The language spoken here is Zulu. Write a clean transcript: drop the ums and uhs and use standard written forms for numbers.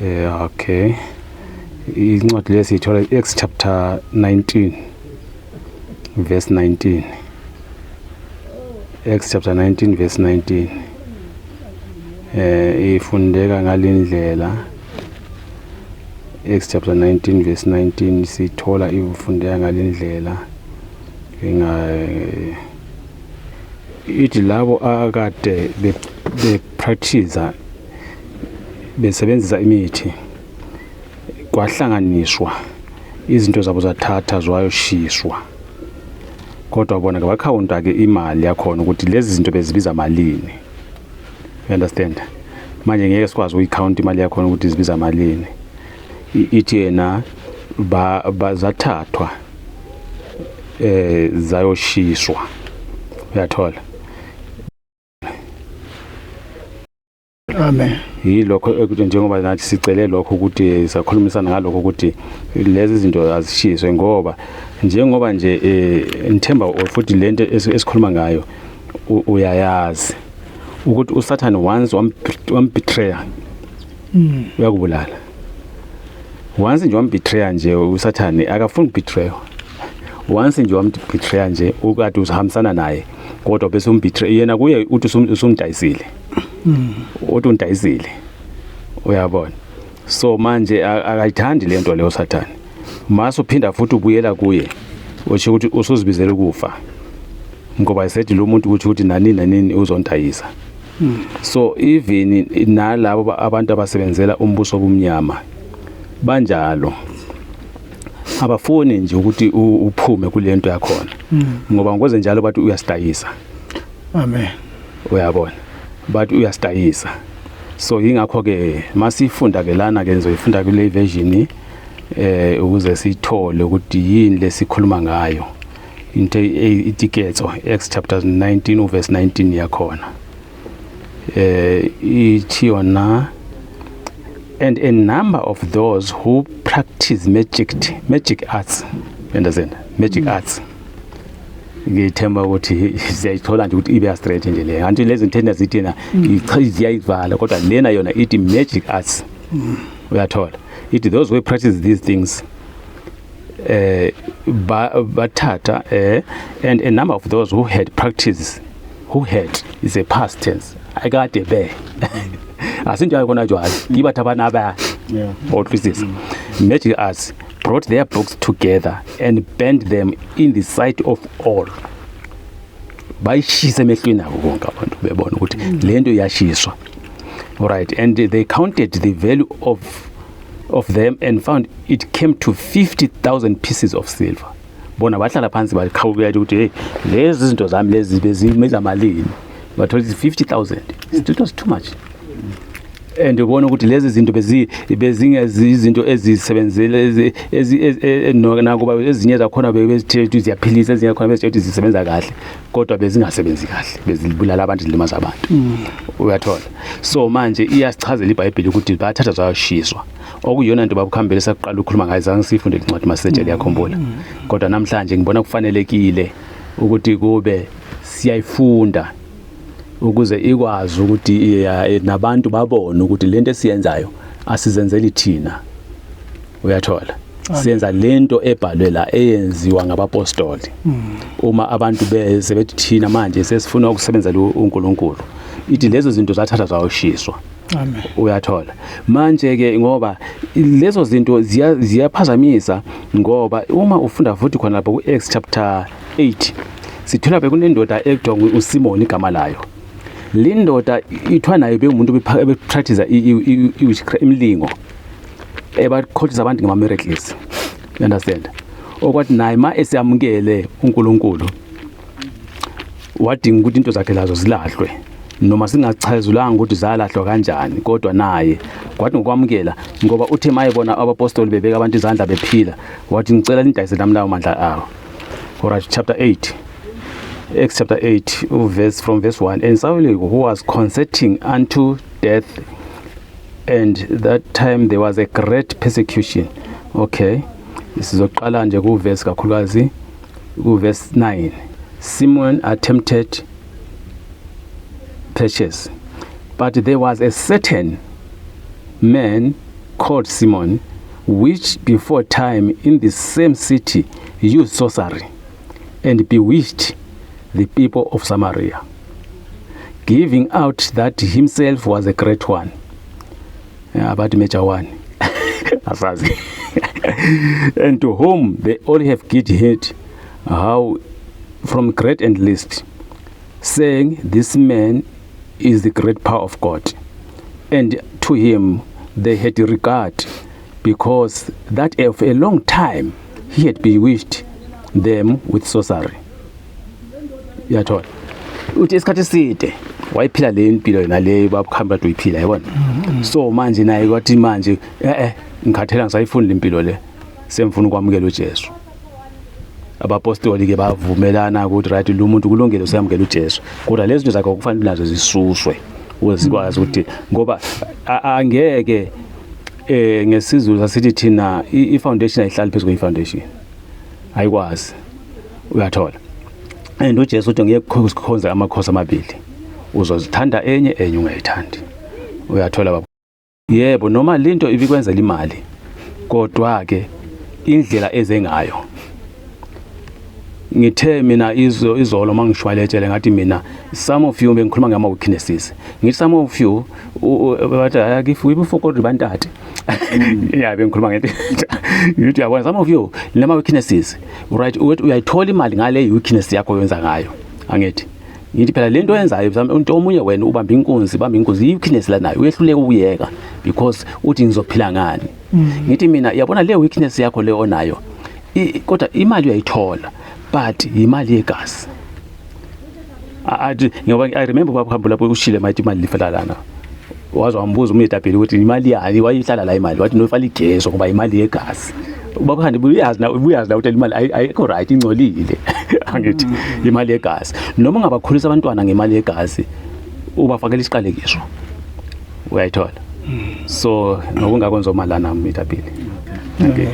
Okay. Incwadi lesithola Acts chapter 19 verse 19. Acts chapter 19 verse 19. Ifundeka ngalindlela. Acts chapter 19 verse 19 sithola ifundeka ngalindlela. Ithi labo akade be practice besebenzisa imithi kwahlanganiswa izinto zabo zathatha zwayoshiswa kodwa bona ngabakhawunta ke imali yakhona ukuthi lezi zinto bezibiza malini. You understand? Manje ngeke sikwazi ukuyikhawunta imali yakhona ukuthi zibiza malini. Ithi yena bazathathwa zayoshiswa. Uyathola? Amen. Yilokho ukuthi njengoba nathi sicele lokho ukuthi sakhulumisana ngalokho ukuthi lezi zinto azishiswe ngoba njengoba nje ngithemba futhi lento esikhuluma ngayo uyayazi ukuthi uSathane once wambetray uyakubulala. Once nje wambetray nje uSathane akafuni ukubetray. Once nje wambetray nje ukade uzihambisana naye kodwa bese umbetray yena kuye uthi usumdayisile. Uthi undayisile. Uyabona? So manje akayithandi lento leyo uSathane. Mase uphinda futhi ubuyela kuye. Uthi ukuthi usuzibizela ukufa. Ngoba esethi lo muntu ukuthi nani uzontayisa. So even nalabo abantu abasebenzela umbuso obumnyama banjalo. Abafuni nje ukuthi uphume kulento yakhona. Ngoba ngokwenze njalo bathi uyasitayisa. Amen. Uyabona? Bathi uyasitayisa. So ingakho ke masifunda ke lana ke ngizoyifunda kule version ukuze sithole ukuthi yini lesikhuluma ngayo. Into itiketso Acts chapter 19 verse 19 yakhona. Ithi yona and a number of those who practice magic arts. You understand? Magic arts. Ngithemba ukuthi siyayithola nje ukuthi ibe straight nje le. Anti lezi ntenda zithina iziyayivala kodwa lena yona ithi magic arts. Uyathola? Ithi those who practice these things bathatha and a number of those who had is a past tense. Akade be. Asinjalo khona jwazi. Ibathi abana aba. Yeah. Or this magic arts brought their books together and burned them in the sight of all. Bayishisa emehlweni abo bonke abantu bebona ukuthi lento iyashiswa. All right, and they counted the value of them and found it came to 50,000 pieces of silver. Bona bahlala phansi bakhawula ukuthi hey lezi zinto zami lezi bezimela malini. Bathola 50,000. It was too much. And ubona ukuthi lezi zinto bezingezi izinto ezisebenzele nakuba ezinye zakhona bezithethe ziyaphilisa ezinye zakhona bezithethe zisebenza kahle kodwa bezingasebenzi kahle bezibulala abantu zilimaza abantu. Uyathola? So manje iyasichazela iBhayibheli ukuthi bathatha zayoshiswa okuyona into babukhambele saqala ukukhuluma ngayo zange sifunde incwadi masejele yakhombula kodwa namhlanje ngibona kufanelekile ukuthi kube siyayifunda ukuze ikwazi ukuthi nabantu babone ukuthi lento esiyenzayo asizenzeli thina. Uyathola? Siyenza lento ebhalwe la eyenziwa ngabapostoli. Uma abantu besebethi thina manje sesifuna ukusebenzela uNkulunkulu. Ithi lezo zinto zathatha zawoshiswa. Amen. Uyathola? Manje ke ngoba lezo zinto ziyaphazamisa ngoba uma ufunda futhi khona lapha kuActs chapter 8 sithola bekunendoda ekuthiwa uSimon igama layo. Lindoda ithwa nayo bengumuntu bepractice imlingo ebakhothisa abantu ngama miracles. You understand? Okwathi naye ma esiyamukele uNkulunkulu wadinga ukuthi into zakhe lazo zilahlwe noma singachazulanga ukuthi zalahlwa kanjani kodwa naye kwathi ngokwamukela ngoba uthe mayebona abapostoli bebeka abantu izandla bephila wathi ngicela indayise nami lawo mandla awo. Alright, chapter 8. Acts chapter 8 from verse 1. And Saul, who was consenting unto death, and that time there was a great persecution. Okay, this is oqala nje ku verse kakhulukazi ku verse 9. Simon attempted purchase, but there was a certain man called Simon, which before time in the same city used sorcery and bewitched the people of Samaria, giving out that himself was a great one. About major one. And to whom they all have good heed, how from great and least, saying, this man is the great power of God. And to him they had regard, because that of a long time he had bewitched them with sorcery. Uyathola uthi isikhathi eside wayiphila le impilo yena le babukhamba bathi uyiphila yabona. So manje naye kwathi manje ngikhathela ngisayifuna impilo le, semfuna ukwamukela uJesu. Abapostoli ke bavumelana ukuthi right lo muntu kulungile usayamukela uJesu, kodwa lezi zinto zakhe kufanele nazo zisuswe ukuze sikwazi ukuthi ngoba angeke ngesizulu sasithi thina i-foundation ayihlali phezulu kwe-foundation ayikwazi. Uyathola, and uJesu uthi ngeke kukhonza amakhosi amabili, uzozithanda enye ungayithandi. Uyathola baba. Yebo, noma lento ibikwenzela imali, kodwa ke indlela ezengayo. Ngithe mina izolo mangishwaletshele ngathi mina some of you bengikhuluma ngama weaknesses. Ngithi some of you bathi if we forgot bantate. Yeah, bengikhuluma ngento. Ngithi yabona some of you lama weaknesses, right, uyayithola imali ngale weakness yakho yenza ngayo. Angithi ngithi phela lento yenzayo umuntu omunye wena ubamba inkunzi i-weakness la nayo uyehluleka ukuyeka because uthi ngizophila ngani. Ngithi mina yabona le weakness yakho le onayo, kodwa imali uyayithola but imali yegazi. I remember babuhambo lapho ushile mayithi imali lifela lana, waze wambuza umyetapeli ukuthi imali yani wayihlala la imali, wathi nofala igezo ngoba imali yegazi. Babuhandi buyazi na ukuthi imali ayikho right, ingcolile. Angithi imali yegazi noma ngabakhulisa abantwana ngemali yegazi ubafakela isiqalekiso, uyayithola. So ngokungakwenza malana umyetapeli. Okay.